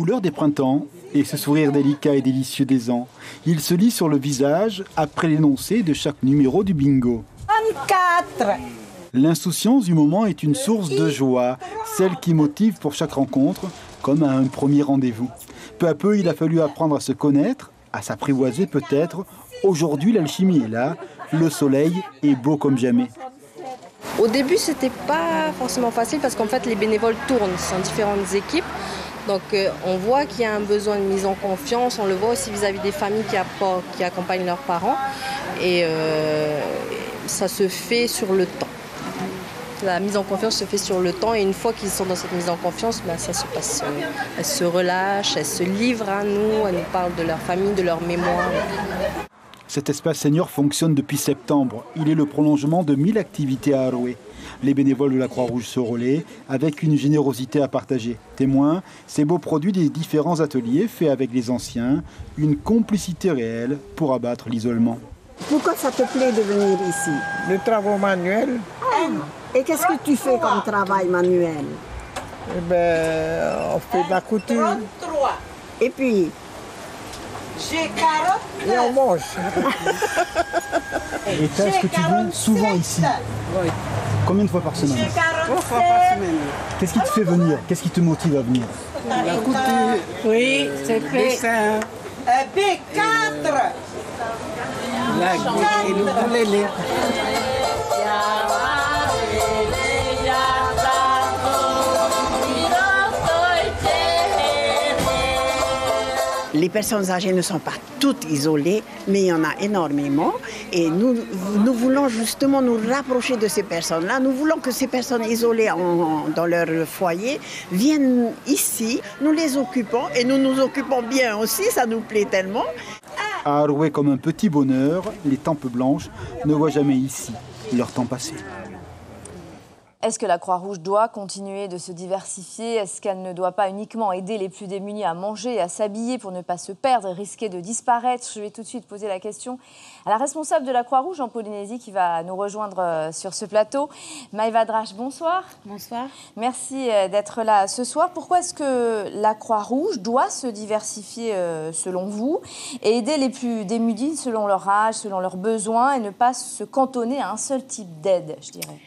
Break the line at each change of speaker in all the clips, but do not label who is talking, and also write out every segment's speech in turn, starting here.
couleurs des printemps et ce sourire délicat et délicieux des ans, il se lit sur le visage après l'énoncé de chaque numéro du bingo.
24.
L'insouciance du moment est une source de joie, celle qui motive pour chaque rencontre, comme à un premier rendez-vous. Peu à peu, il a fallu apprendre à se connaître, à s'apprivoiser peut-être. Aujourd'hui, l'alchimie est là, le soleil est beau comme jamais.
Au début, c'était pas forcément facile parce qu'en fait, les bénévoles tournent dans différentes équipes. Donc, on voit qu'il y a un besoin de mise en confiance. On le voit aussi vis-à-vis des familles qui accompagnent leurs parents. Et ça se fait sur le temps. La mise en confiance se fait sur le temps et une fois qu'ils sont dans cette mise en confiance, ça se passe. Elles se relâchent, elles se livrent à nous, elles nous parlent de leur famille, de leur mémoire.
Cet espace senior fonctionne depuis septembre. Il est le prolongement de 1000 activités à Arouet. Les bénévoles de la Croix-Rouge se relaient avec une générosité à partager. Témoin, ces beaux produits des différents ateliers faits avec les anciens, une complicité réelle pour abattre l'isolement.
Pourquoi ça te plaît de venir ici?
Les travaux manuels.
Et qu'est-ce que tu fais comme travail manuel?
Eh ben, on fait de la couture.
Et puis?
Et on mange.
Et est-ce que tu viens souvent ici?
Oui.
Combien de fois par semaine?
3 fois par semaine.
Qu'est-ce qui te fait venir? Qu'est-ce qui te motive à venir?
La couture.
Oui, c'est fait.
Dessin.
B4.
La et le ukulélé.
Les personnes âgées ne sont pas toutes isolées, mais il y en a énormément. Et nous voulons justement nous rapprocher de ces personnes-là. Nous voulons que ces personnes isolées dans leur foyer viennent ici. Nous les occupons et nous nous occupons bien aussi, ça nous plaît tellement.
À Arouet, comme un petit bonheur, les tempes blanches ne voient jamais ici leur temps passé.
Est-ce que la Croix-Rouge doit continuer de se diversifier? Est-ce qu'elle ne doit pas uniquement aider les plus démunis à manger et à s'habiller pour ne pas se perdre et risquer de disparaître? Je vais tout de suite poser la question à la responsable de la Croix-Rouge en Polynésie qui va nous rejoindre sur ce plateau. Maëva Drache, bonsoir.
Bonsoir.
Merci d'être là ce soir. Pourquoi est-ce que la Croix-Rouge doit se diversifier selon vous et aider les plus démunis selon leur âge, selon leurs besoins et ne pas se cantonner à un seul type d'aide, je dirais?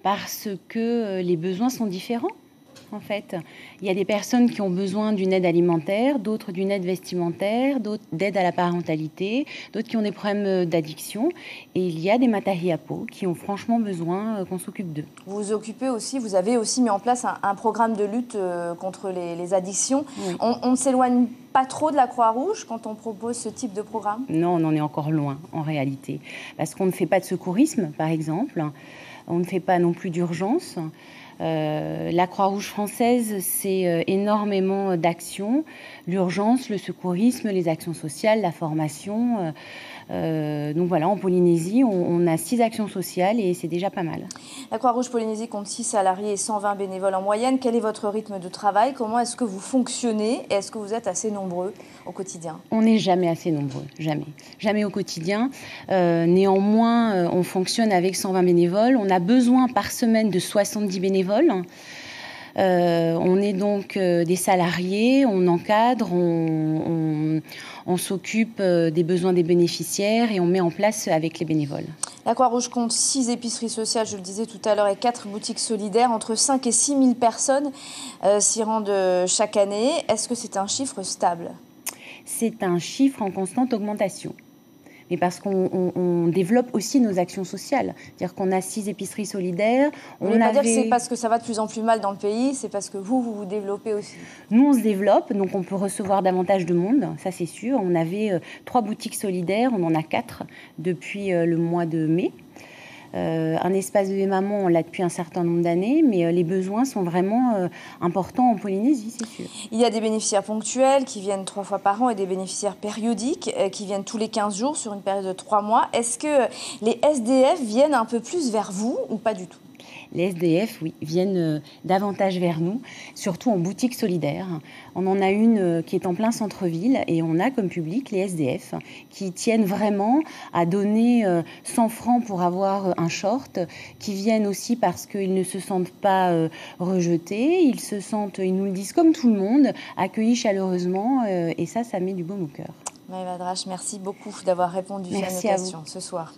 Parce que les besoins sont différents, en fait. Il y a des personnes qui ont besoin d'une aide alimentaire, d'autres d'une aide vestimentaire, d'autres d'aide à la parentalité, d'autres qui ont des problèmes d'addiction. Et il y a des matariapos qui ont franchement besoin qu'on s'occupe d'eux.
Vous avez aussi mis en place un programme de lutte contre les addictions. Oui. On ne s'éloigne pas trop de la Croix-Rouge quand on propose ce type de programme?
Non, on en est encore loin, en réalité. Parce qu'on ne fait pas de secourisme, par exemple. On ne fait pas non plus d'urgence. La Croix-Rouge française, c'est énormément d'actions. L'urgence, le secourisme, les actions sociales, la formation. Donc voilà, en Polynésie, on a 6 actions sociales et c'est déjà pas mal.
La Croix-Rouge Polynésie compte 6 salariés et 120 bénévoles en moyenne. Quel est votre rythme de travail? Comment est-ce que vous fonctionnez? Et est-ce que vous êtes assez nombreux au quotidien?
On n'est jamais assez nombreux, jamais. Jamais au quotidien. Néanmoins, on fonctionne avec 120 bénévoles. On a besoin par semaine de 70 bénévoles. On est donc des salariés, on encadre, on s'occupe des besoins des bénéficiaires et on met en place avec les bénévoles.
La Croix-Rouge compte 6 épiceries sociales, je le disais tout à l'heure, et 4 boutiques solidaires. Entre 5 et 6 000 personnes s'y rendent chaque année. Est-ce que c'est un chiffre stable?
C'est un chiffre en constante augmentation. Mais parce qu'on développe aussi nos actions sociales. C'est-à-dire qu'on a 6 épiceries solidaires.
Vous ne voulez pas dire que c'est parce que ça va de plus en plus mal dans le pays, c'est parce que vous développez aussi?
Nous, on se développe, donc on peut recevoir davantage de monde, ça c'est sûr. On avait 3 boutiques solidaires, on en a 4 depuis le mois de mai. Un espace de maman, on l'a depuis un certain nombre d'années, mais les besoins sont vraiment importants en Polynésie, c'est sûr.
Il y a des bénéficiaires ponctuels qui viennent 3 fois par an et des bénéficiaires périodiques qui viennent tous les 15 jours sur une période de 3 mois. Est-ce que les SDF viennent un peu plus vers vous ou pas du tout?
Les SDF, oui, viennent davantage vers nous, surtout en boutique solidaire. On en a une qui est en plein centre-ville et on a comme public les SDF qui tiennent vraiment à donner 100 francs pour avoir un short, qui viennent aussi parce qu'ils ne se sentent pas rejetés, ils nous le disent comme tout le monde, accueillis chaleureusement et ça met du baume au cœur.
Maëva Drache, merci beaucoup d'avoir répondu à nos questions ce soir.